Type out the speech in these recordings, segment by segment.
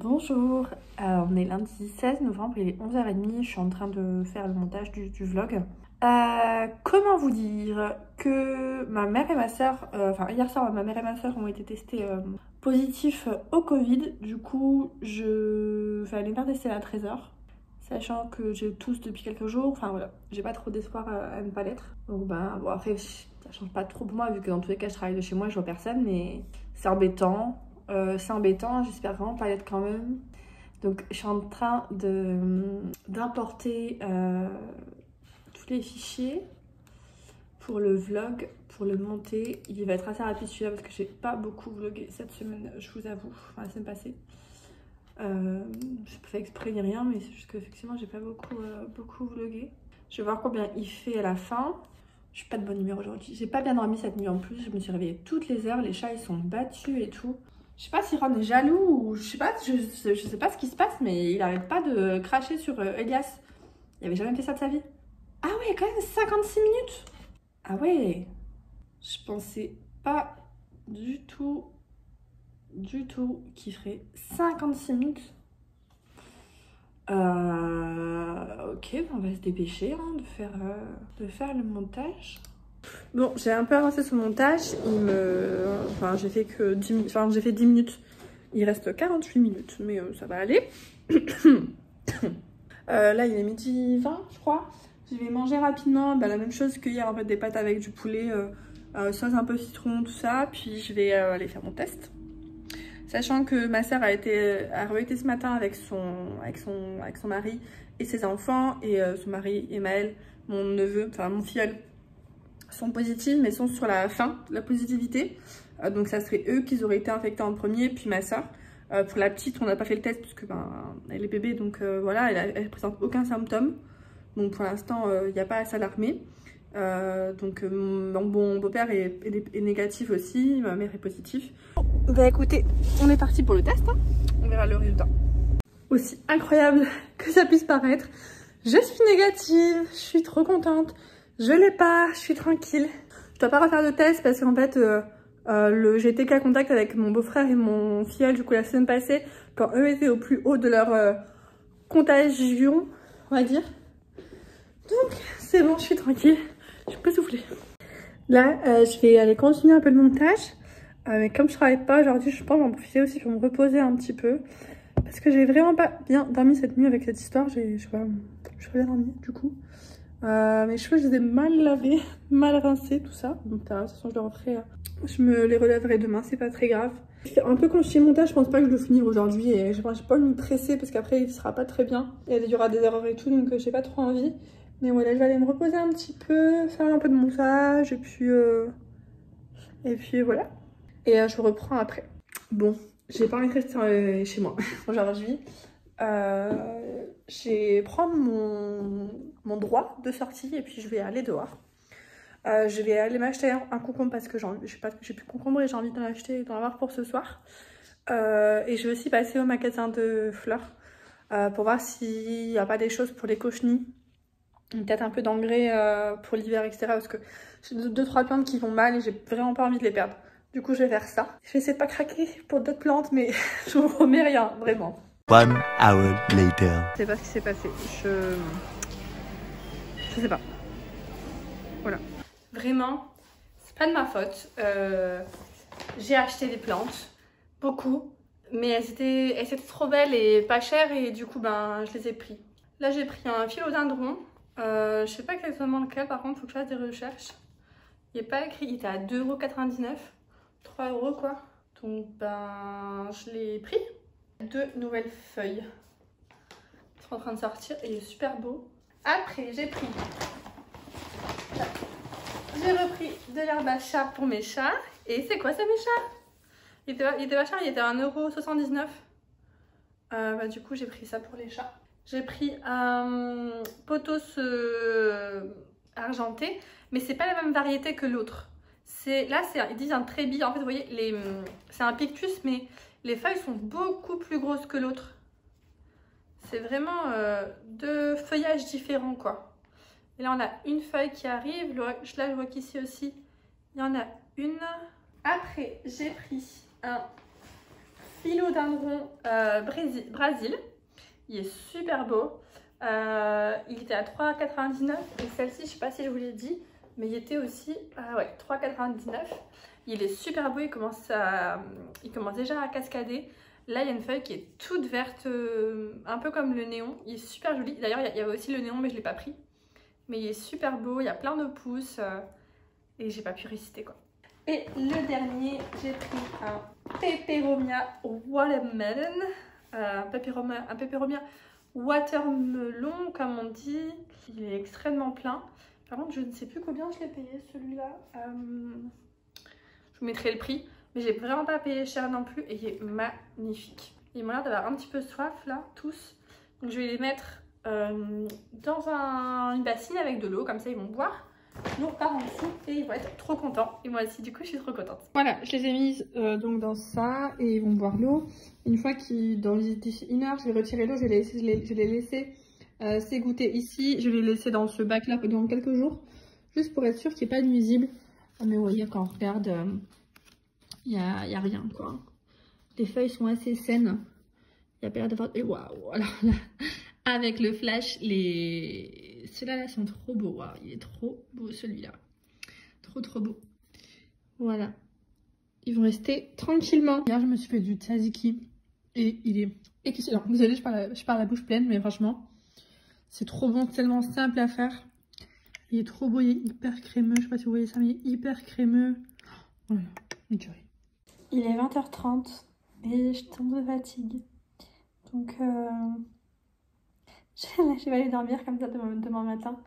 Bonjour, on est lundi 16 novembre, il est 11h30, je suis en train de faire le montage du vlog. Comment vous dire que ma mère et ma soeur, hier soir ma mère et ma soeur ont été testées positifs au Covid. Du coup je vais aller faire tester à 13h, sachant que je tousse depuis quelques jours. Enfin voilà, j'ai pas trop d'espoir à ne pas l'être. Donc bon après ça change pas trop pour moi vu que dans tous les cas je travaille de chez moi et je vois personne, mais c'est embêtant. J'espère vraiment pas l'être quand même. Donc je suis en train d'importer tous les fichiers pour le vlog, pour le monter. Il va être assez rapide celui-là parce que j'ai pas beaucoup vlogué cette semaine, je vous avoue, enfin la semaine passée. Je pas fait exprès ni rien, mais c'est juste qu'effectivement j'ai pas beaucoup vlogué. Je vais voir combien il fait à la fin. Je suis pas de bonne humeur aujourd'hui. J'ai pas bien dormi cette nuit en plus, je me suis réveillée toutes les heures, les chats ils sont battus et tout. Je sais pas si Ron est jaloux ou je sais pas ce qui se passe, mais il arrête pas de cracher sur Elias. Il avait jamais fait ça de sa vie. Ah ouais, quand même 56 minutes. Ah ouais, je pensais pas du tout qu'il ferait 56 minutes. Ok, on va se dépêcher hein, de faire le montage. Bon, j'ai un peu avancé sur le montage. J'ai fait que 10... j'ai fait 10 minutes. Il reste 48 minutes, mais ça va aller. Là, il est midi 20, je crois. Je vais manger rapidement la même chose que hier, en fait, des pâtes avec du poulet, sauce un peu citron, tout ça. Puis je vais aller faire mon test. Sachant que ma soeur a été ce matin avec son mari et ses enfants. Et son mari, Emmaël, mon neveu, enfin mon filleul, sont positifs mais sont sur la fin de la positivité. Donc ça serait eux qui auraient été infectés en premier, puis ma soeur. Pour la petite, on n'a pas fait le test parce que elle est bébé, donc voilà, elle présente aucun symptôme. Donc pour l'instant, il n'y a pas à s'alarmer. Mon beau-père est négatif aussi, ma mère est positive. Bah écoutez, on est parti pour le test, hein. On verra le résultat. Aussi incroyable que ça puisse paraître, je suis négative, je suis trop contente. Je l'ai pas, je suis tranquille. Je dois pas refaire de test parce qu'en fait, j'ai été qu'à contact avec mon beau-frère et mon filleul du coup la semaine passée, quand eux étaient au plus haut de leur contagion, on va dire. Donc c'est bon, je suis tranquille, je peux souffler. Là, je vais aller continuer un peu le montage. Mais comme je travaille pas aujourd'hui, je pense que j'en profiter aussi pour me reposer un petit peu. Parce que j'ai vraiment pas bien dormi cette nuit avec cette histoire. Je sais pas bien dormi du coup. Mes cheveux, je les ai mal lavés, mal rincés, tout ça. Donc, de toute façon, je le referai. Je me les relèverai demain, c'est pas très grave. Un peu quand je fais le montage, je pense pas que je le finir aujourd'hui. Et j'ai pas envie de me presser parce qu'après, il sera pas très bien. Il y aura des erreurs et tout, donc j'ai pas trop envie. Mais voilà, je vais aller me reposer un petit peu, faire un peu de montage. Et puis voilà. Et je vous reprends après. Bon, j'ai pas envie de rester chez moi aujourd'hui. Je vais prendre mon droit de sortie et puis je vais aller dehors. Je vais aller m'acheter un concombre parce que j'ai plus de concombre et j'ai envie d'en acheter, d'en avoir pour ce soir. Et je vais aussi passer au magasin de fleurs pour voir s'il n'y a pas des choses pour les cochenilles. Peut-être un peu d'engrais pour l'hiver, etc. Parce que j'ai 2-3 plantes qui vont mal et j'ai vraiment pas envie de les perdre. Du coup, je vais faire ça. Je vais essayer de pas craquer pour d'autres plantes, mais je vous promets rien, vraiment. 1 hour later. Je sais pas ce qui s'est passé. Je sais pas. Voilà. Vraiment, c'est pas de ma faute. J'ai acheté des plantes, beaucoup, mais elles étaient trop belles et pas chères et du coup, je les ai pris. Là, j'ai pris un philodendron. Je sais pas exactement lequel, par contre, faut que je fasse des recherches. Il n'est pas écrit, il était à 2,99 €. 3 € quoi. Donc je l'ai pris. 2 nouvelles feuilles qui sont en train de sortir et il est super beau. Après j'ai repris de l'herbe à chat pour mes chats. Et c'est quoi ça mes chats? Il était pas cher, il était à 1,79 €. Du coup j'ai pris ça pour les chats. J'ai pris un pothos argenté, mais c'est pas la même variété que l'autre. Là, ils disent un trébi. En fait, vous voyez, c'est un pictus, mais les feuilles sont beaucoup plus grosses que l'autre. C'est vraiment deux feuillages différents, quoi. Et là, on a une feuille qui arrive. Là, je vois qu'ici aussi, il y en a une. Après, j'ai pris un philodendron Brésil. Il est super beau. Il était à 3,99 et celle-ci, je sais pas si je vous l'ai dit, mais il était aussi à 3,99. Il est super beau, il commence déjà à cascader. Là, il y a une feuille qui est toute verte, un peu comme le néon. Il est super joli. D'ailleurs, il y avait aussi le néon, mais je ne l'ai pas pris. Mais il est super beau, il y a plein de pousses et j'ai pas pu résister quoi. Et le dernier, j'ai pris un Peperomia Watermelon. Un Peperomia Watermelon, comme on dit. Il est extrêmement plein. Par contre, je ne sais plus combien je l'ai payé celui-là. Je vous mettrai le prix. Mais j'ai vraiment pas payé cher non plus et il est magnifique. Ils m'ont l'air d'avoir un petit peu soif là, tous. Donc je vais les mettre dans une bassine avec de l'eau, comme ça ils vont boire. Nous on repart en dessous et ils vont être trop contents. Et moi aussi du coup je suis trop contente. Voilà, je les ai mises donc dans ça et ils vont boire l'eau. Une fois d'ici une heure, je vais retirer l'eau, je vais les laisser s'égoutter ici. Je vais les laisser dans ce bac là pendant quelques jours, juste pour être sûr qu'il n'y ait pas de nuisible. Mais vous voyez quand on regarde, il y a rien quoi. Les feuilles sont assez saines. Il y a pas l'air d'avoir... Et waouh, alors là, avec le flash, ceux-là là sont trop beaux. Waouh, il est trop beau celui-là. Trop beau. Voilà. Ils vont rester tranquillement. Hier, je me suis fait du tzatziki et il est excellent. Désolée, je parle la bouche pleine, mais franchement, c'est trop bon, tellement simple à faire. Il est trop beau, il est hyper crémeux. Je sais pas si vous voyez ça, mais il est hyper crémeux. Voilà, une tuerie. Il est 20h30 et je tombe de fatigue. Donc, je vais aller dormir comme ça demain matin.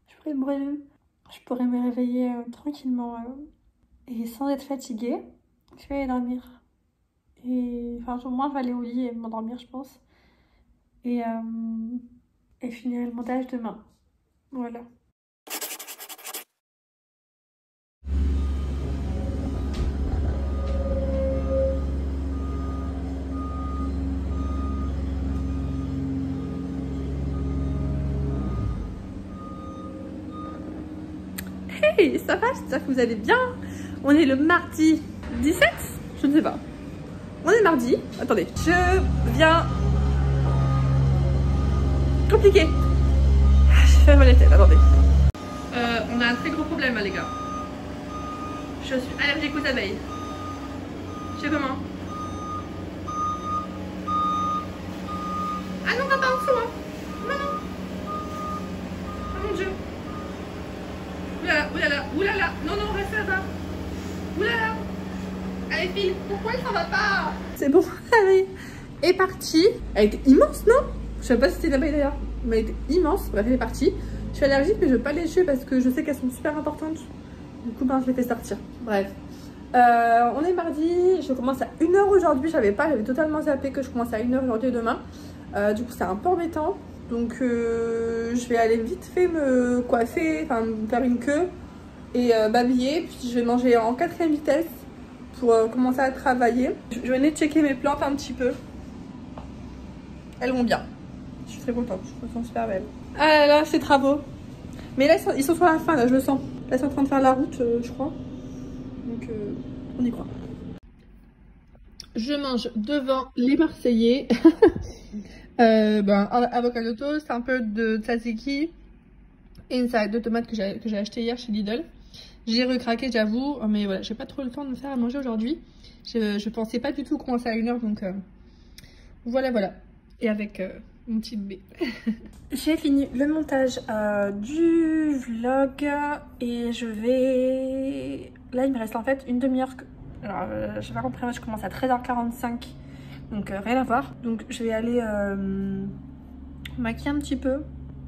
Je pourrais me réveiller tranquillement et sans être fatiguée. Je vais aller dormir. Et enfin, au moins, je vais aller au lit et m'endormir, je pense. Et finir le montage demain. Voilà. Hey, ça va, j'espère que vous allez bien. On est le mardi 17, je ne sais pas. On est mardi, attendez, je viens... Compliqué. Je fais mal la tête, attendez. On a un très gros problème les gars. Je suis allergique aux abeilles. Je sais comment. Ah non, pas en dessous hein. Non. Oh mon dieu. Oulala, non, reste là-bas. Oulala. Allez, file, pourquoi elle s'en va pas? C'est bon, elle est partie. Elle était immense, non? Je sais pas si c'était une abeille d'ailleurs, mais elle était immense. Bref, elle est partie. Je suis allergique, mais je veux pas les tuer parce que je sais qu'elles sont super importantes. Du coup, je les fais sortir. Bref. On est mardi, je commence à 1h aujourd'hui. J'avais totalement zappé que je commence à 1h aujourd'hui et demain. Du coup, c'est un peu embêtant. Donc je vais aller vite fait me coiffer, enfin me faire une queue et m'habiller. Puis je vais manger en 4e vitesse pour commencer à travailler. Je vais venir checker mes plantes un petit peu. Elles vont bien. Je suis très contente, je me sens super belle. Ah là là, ces travaux. Mais là ils sont sur la fin, là je le sens. Là ils sont en train de faire la route je crois. Donc on y croit. Je mange devant les Marseillais. Avocado toast, un peu de tzatziki et une salade de tomates que j'ai acheté hier chez Lidl. J'ai recraqué, j'avoue, mais voilà, j'ai pas trop le temps de me faire à manger aujourd'hui. Je pensais pas du tout commencer à 1h, donc voilà. Et avec mon petit bébé. J'ai fini le montage du vlog et je vais... Là, il me reste en fait une demi-heure. Alors, j'ai pas compris, moi je commence à 13h45. Donc rien à voir. Donc je vais aller maquiller un petit peu,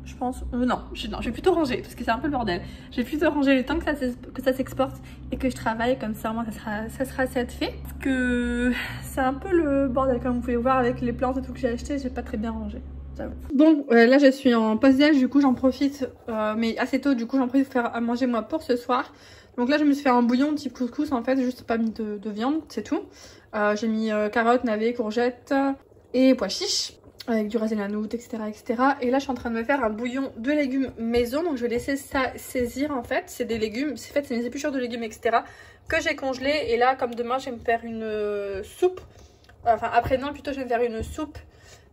je pense. Non, je vais plutôt ranger parce que c'est un peu le bordel. Je vais plutôt ranger le temps que ça s'exporte et que je travaille, comme ça au moins ça sera assez fait. Parce que c'est un peu le bordel comme vous pouvez voir avec les plantes et tout que j'ai acheté, j'ai pas très bien rangé. Bon, là je suis en pause-déj, du coup j'en profite, mais assez tôt, du coup j'en profite pour faire à manger moi pour ce soir. Donc là je me suis fait un bouillon type couscous en fait, juste pas mis de viande, c'est tout. J'ai mis carottes, navets, courgettes et pois chiches avec du raisin hanout, etc., etc. Et là je suis en train de me faire un bouillon de légumes maison, donc je vais laisser ça saisir en fait. C'est des légumes, c'est mes épluchures de légumes, etc. que j'ai congelées. Et là comme demain je vais me faire une soupe Enfin après-demain plutôt, je vais me faire une soupe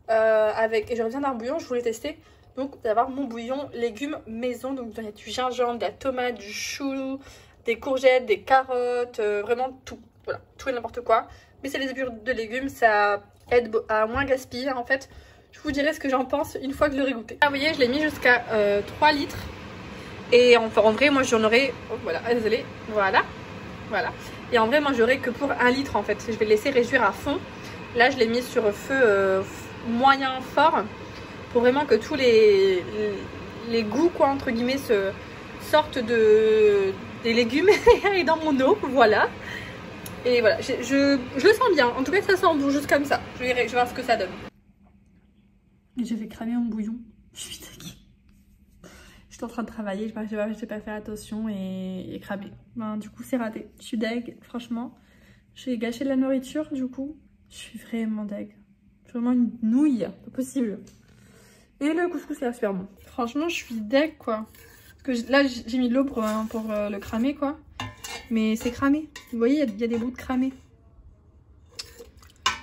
avec... Et je reviens d'un bouillon, je voulais tester. Donc d'avoir mon bouillon légumes maison. Donc il y a du gingembre, de la tomate, du chou, des courgettes, des carottes, vraiment tout. Voilà, tout et n'importe quoi. Mais c'est les épluchures de légumes, ça aide à moins gaspiller en fait. Je vous dirai ce que j'en pense une fois que je l'aurai goûté. Ah vous voyez, je l'ai mis jusqu'à 3 litres. Et en vrai, moi j'en aurais... Oh, voilà, désolé. Voilà. Voilà. Et en vrai, moi j'aurais que pour 1 litre en fait. Je vais le laisser réduire à fond. Là, je l'ai mis sur feu moyen fort. Pour vraiment que tous les goûts, quoi, entre guillemets, sortent des légumes et dans mon eau. Voilà. Et voilà, je le sens bien. En tout cas, ça sent bon, juste comme ça. Je vais voir ce que ça donne. J'ai fait cramer mon bouillon. Je suis deg. J'étais en train de travailler, j'ai pas fait attention et cramé. Ben, du coup, c'est raté. Je suis deg, franchement. J'ai gâché de la nourriture, du coup. Je suis vraiment deg. Je suis vraiment une nouille, pas possible. Et le couscous, c'est super bon. Franchement, je suis deg, quoi. Parce que là, j'ai mis de l'eau pour le cramer, quoi. Mais c'est cramé. Vous voyez, il y a des bouts de cramé.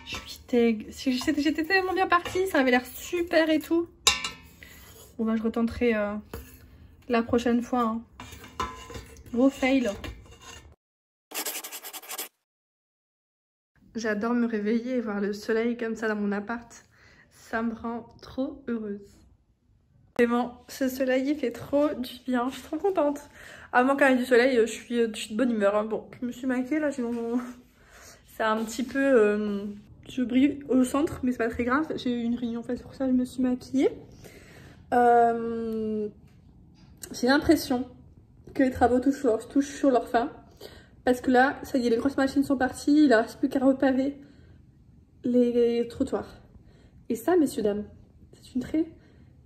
Je suis deg. J'étais tellement bien partie, ça avait l'air super et tout. Bon, ben, je retenterai la prochaine fois. Hein. Gros fail. J'adore me réveiller et voir le soleil comme ça dans mon appart. Ça me rend trop heureuse. Vraiment, ce soleil il fait trop du bien. Je suis trop contente. À moins quand il y a du soleil, je suis de bonne humeur. Hein. Bon, je me suis maquillée là, sinon c'est un petit peu... je brille au centre, mais c'est pas très grave. J'ai eu une réunion en fait, pour ça je me suis maquillée. J'ai l'impression que les travaux touchent sur leur fin. Parce que là, ça y est, les grosses machines sont parties. Il ne reste plus qu'à repaver les trottoirs. Et ça, messieurs, dames, c'est une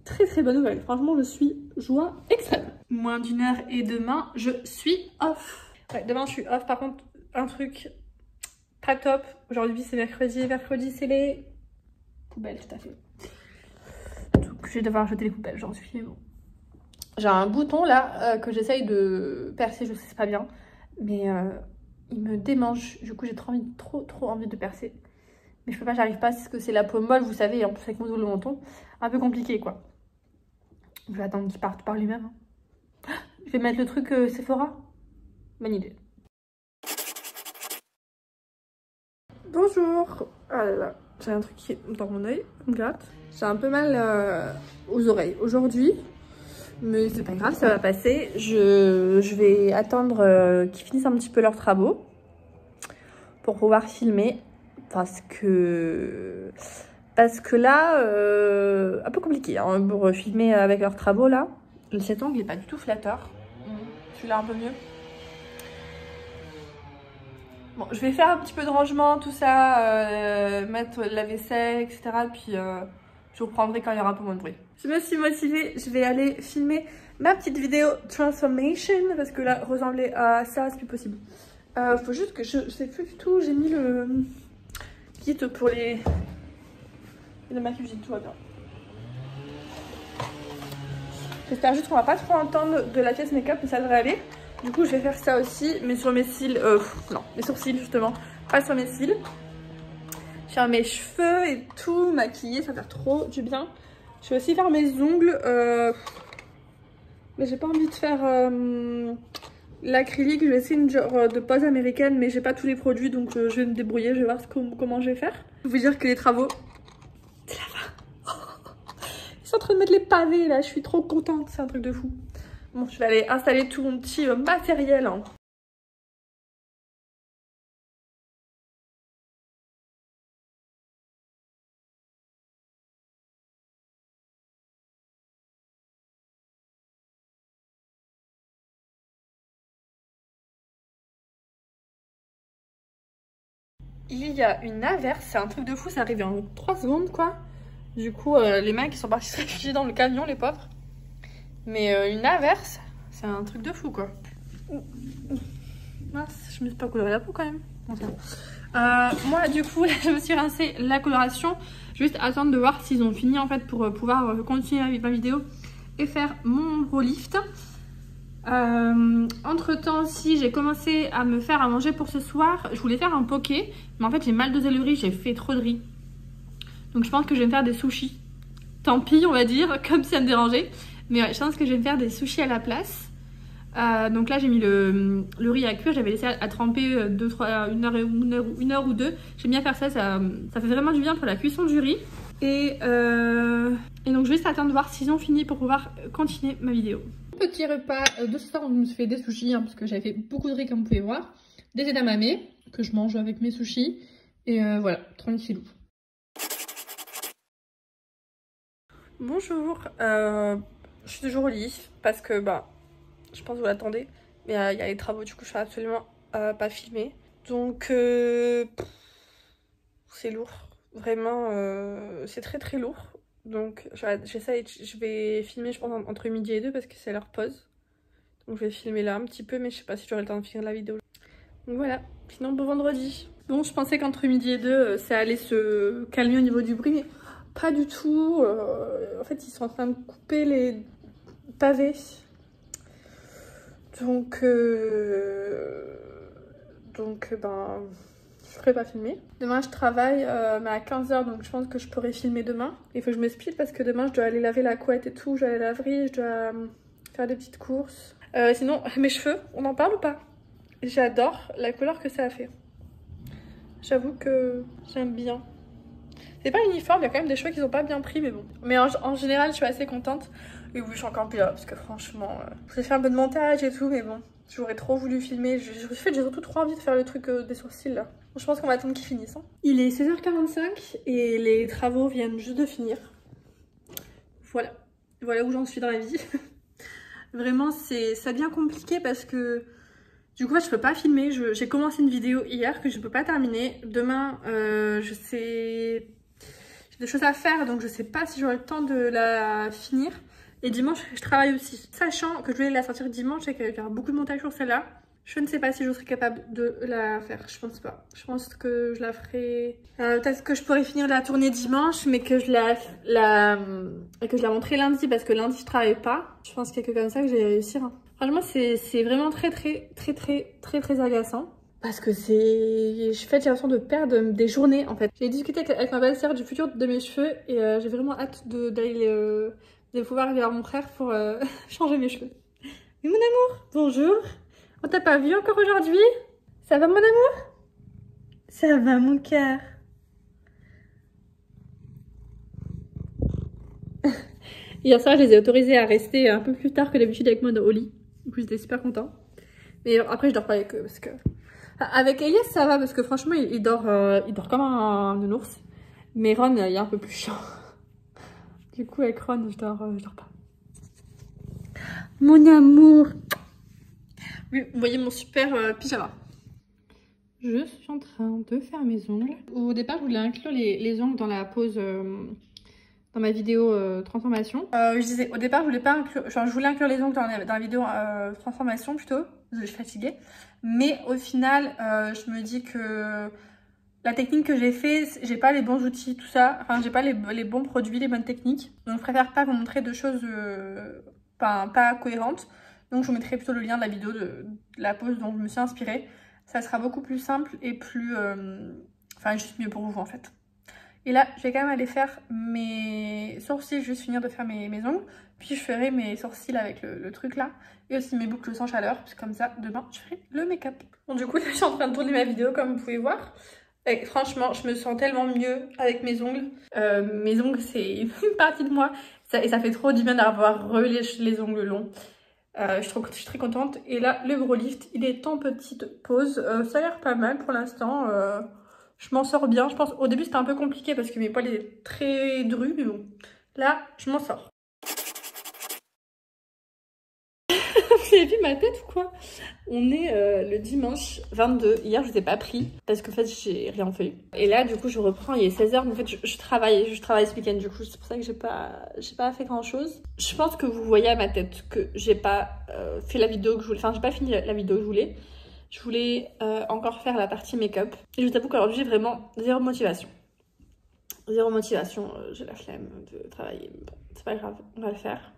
très bonne nouvelle. Franchement, je suis joie extrême. Moins d'1 heure et demain, je suis off. Ouais, demain, je suis off. Par contre, un truc pas top. Aujourd'hui, c'est mercredi. Mercredi, c'est les poubelles, tout à fait. Donc, je vais devoir jeter les poubelles, j'en suis bon. J'ai un bouton là que j'essaye de percer, je sais c'est pas bien. Mais il me démange. Du coup, j'ai trop envie de percer. Mais je peux pas, j'arrive pas. Parce que c'est la peau molle, vous savez. Et en plus, avec mon double menton, un peu compliqué quoi. Je vais attendre qu'il parte par lui-même. Hein. Je vais mettre le truc Sephora. Bonne idée. Bonjour. Ah là là, j'ai un truc qui est dans mon œil. On me gratte. J'ai un peu mal aux oreilles aujourd'hui. Mais c'est pas grave, ça va passer. Je vais attendre qu'ils finissent un petit peu leurs travaux pour pouvoir filmer. Parce que là, un peu compliqué hein, pour filmer avec leurs travaux là. Cet angle n'est pas du tout flatteur. Celui-là un peu mieux. Bon, je vais faire un petit peu de rangement, tout ça, mettre la vaisselle, etc. Puis je vous reprendrai quand il y aura un peu moins de bruit. Je me suis motivée, je vais aller filmer ma petite vidéo transformation parce que là, ressembler à ça, c'est plus possible. Faut juste que je sais plus du tout, j'ai mis le kit pour de ma cuisine, tout va bien. J'espère juste qu'on va pas trop entendre de la pièce make-up, mais ça devrait aller. Du coup, je vais faire ça aussi, mais sur mes cils, non, mes sourcils justement, pas sur mes cils. Faire mes cheveux et tout, maquiller, ça va faire trop du bien. Je vais aussi faire mes ongles, mais j'ai pas envie de faire l'acrylique. Je vais essayer une genre de pose américaine, mais j'ai pas tous les produits, donc je vais me débrouiller, je vais voir comment je vais faire. Je vais vous dire que les travaux, c'est la fin. Ils sont en train de mettre les pavés là, je suis trop contente, c'est un truc de fou. Bon, je vais aller installer tout mon petit matériel. Hein. Il y a une averse, c'est un truc de fou, ça arrive en 3 secondes quoi. Du coup, les mecs ils sont partis se réfugier dans le camion, les pauvres. Mais une averse, c'est un truc de fou quoi. Mince, je me suis pas coloré la peau quand même. Moi du coup, là, je me suis rincé la coloration. Juste attendre de voir s'ils ont fini en fait pour pouvoir continuer ma vidéo et faire mon brow lift. Entre temps aussi j'ai commencé à me faire à manger pour ce soir. Je voulais faire un poké mais en fait j'ai mal dosé le riz, j'ai fait trop de riz. Donc je pense que je vais me faire des sushis. Tant pis on va dire, comme si ça me dérangeait. Mais ouais, je pense que je vais me faire des sushis à la place. Donc là j'ai mis le riz à cuire, j'avais laissé à tremper une heure ou deux. J'aime bien faire ça, ça fait vraiment du bien pour la cuisson du riz. Et donc je vais juste attendre de voir s'ils ont fini pour pouvoir continuer ma vidéo. Petit repas de ce soir, on me fait des sushis parce que j'avais fait beaucoup de riz comme vous pouvez voir. Des edamame que je mange avec mes sushis. Et voilà, tranquillou. Bonjour, je suis toujours au lit parce que je pense que vous l'attendez. Mais il y a les travaux, du coup je ne fais absolument pas filmer. Donc c'est lourd, vraiment c'est très lourd. Donc j'essaie, je vais filmer je pense entre midi et 2 parce que c'est leur pause. Donc je vais filmer là un petit peu mais je sais pas si j'aurai le temps de finir la vidéo. Donc voilà, sinon bon vendredi. Bon je pensais qu'entre midi et 2 ça allait se calmer au niveau du bruit mais pas du tout. En fait ils sont en train de couper les pavés. Donc je ferai pas filmer. Demain je travaille mais à 15 h donc je pense que je pourrai filmer demain. Il faut que je me speed parce que demain je dois aller laver la couette et tout, je dois aller à la laverie, je dois faire des petites courses. Sinon mes cheveux, on en parle ou pas? J'adore la couleur que ça a fait. J'avoue que j'aime bien. C'est pas uniforme, il y a quand même des cheveux qui sont pas bien pris mais bon. Mais en général je suis assez contente. Et oui je suis encore plus là parce que franchement j'ai fait un peu de montage et tout mais bon. J'aurais trop voulu filmer, j'ai surtout trop envie de faire le truc des sourcils là. Je pense qu'on va attendre qu'ils finissent. Hein. Il est 16h45 et les travaux viennent juste de finir. Voilà, voilà où j'en suis dans la vie. Vraiment ça devient compliqué parce que du coup je peux pas filmer. J'ai commencé une vidéo hier que je peux pas terminer. Demain j'ai des choses à faire donc je sais pas si j'aurai le temps de la finir. Et dimanche, je travaille aussi. Sachant que je voulais la sortir dimanche et qu'il y aura beaucoup de montage sur celle-là, je ne sais pas si je serai capable de la faire. Je pense pas. Je pense que je la ferai... peut-être que je pourrais finir la tournée dimanche, mais que je la montrerai lundi parce que lundi, je travaille pas. Je pense qu'il y a que comme ça que je vais réussir. Hein. Franchement, c'est vraiment très agaçant. Parce que j'ai l'impression de perdre des journées en fait. J'ai discuté avec ma belle-sœur du futur de mes cheveux et j'ai vraiment hâte d'aller... de pouvoir aller voir mon frère pour changer mes cheveux. Oui mon amour, bonjour. On t'a pas vu encore aujourd'hui? Ça va mon amour? Ça va mon cœur. Hier soir je les ai autorisés à rester un peu plus tard que d'habitude avec moi au lit. Du coup j'étais super contente. Mais après je dors pas avec eux parce que... Avec Elias ça va parce que franchement il dort comme un nounours. Mais Ron il est un peu plus chiant. Du coup avec Ron je dors pas. Mon amour. Oui, vous voyez mon super pyjama. Je suis en train de faire mes ongles. Au départ je voulais inclure les ongles dans la pause dans ma vidéo transformation. Je disais au départ je voulais pas inclure, genre je voulais inclure les ongles dans la vidéo transformation plutôt. Je suis fatiguée. Mais au final je me dis que la technique que j'ai fait, j'ai pas les bons outils, tout ça. Enfin, j'ai pas les bons produits, les bonnes techniques. Donc, je préfère pas vous montrer de choses pas cohérentes. Donc, je vous mettrai plutôt le lien de la vidéo de la pose dont je me suis inspirée. Ça sera beaucoup plus simple et plus... Enfin, juste mieux pour vous, en fait. Et là, je vais quand même aller faire mes sourcils, juste finir de faire mes ongles. Puis, je ferai mes sourcils avec le truc là. Et aussi mes boucles sans chaleur. Puis comme ça, demain, je ferai le make-up. Bon, du coup, là, je suis en train de tourner ma vidéo, comme vous pouvez voir. Et franchement, je me sens tellement mieux avec mes ongles. Mes ongles, c'est une partie de moi. Et ça fait trop du bien d'avoir les ongles longs. Je suis très contente. Et là, le Brow Lift, il est en petite pause. Ça a l'air pas mal pour l'instant. Je m'en sors bien. Je pense au début, c'était un peu compliqué parce que mes poils étaient très drus. Mais bon, là, je m'en sors. Vous avez vu ma tête ou quoi? On est le dimanche 22. Hier, je vous ai pas pris parce qu'en fait, j'ai rien fait. Et là, du coup, je reprends. Il est 16 h. En fait, je travaille ce week-end. Du coup, c'est pour ça que j'ai pas fait grand-chose. Je pense que vous voyez à ma tête que j'ai pas fait la vidéo que je voulais. Enfin, j'ai pas fini la vidéo que je voulais. Je voulais encore faire la partie make-up. Et je vous avoue qu'aujourd'hui, j'ai vraiment zéro motivation. Zéro motivation. J'ai la flemme de travailler. Bon, c'est pas grave, on va le faire.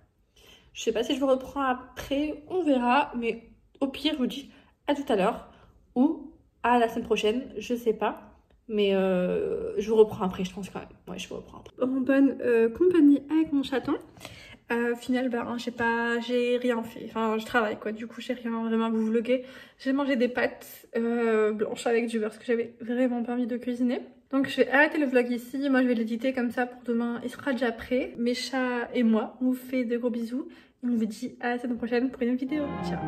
Je sais pas si je vous reprends après, on verra. Mais au pire, je vous dis à tout à l'heure ou à la semaine prochaine, je sais pas. Mais je vous reprends après, je pense quand même. Ouais, je vous reprends après. En bonne compagnie avec mon chaton. Au final, bah, hein, j'ai rien fait. Enfin, je travaille quoi. Du coup, j'ai rien vraiment à vous vlogger. J'ai mangé des pâtes blanches avec du beurre parce que j'avais vraiment pas envie de cuisiner. Donc, je vais arrêter le vlog ici. Moi, je vais l'éditer comme ça pour demain. Il sera déjà prêt. Mes chats et moi, on vous fait de gros bisous. Et on vous dit à la semaine prochaine pour une vidéo. Ciao.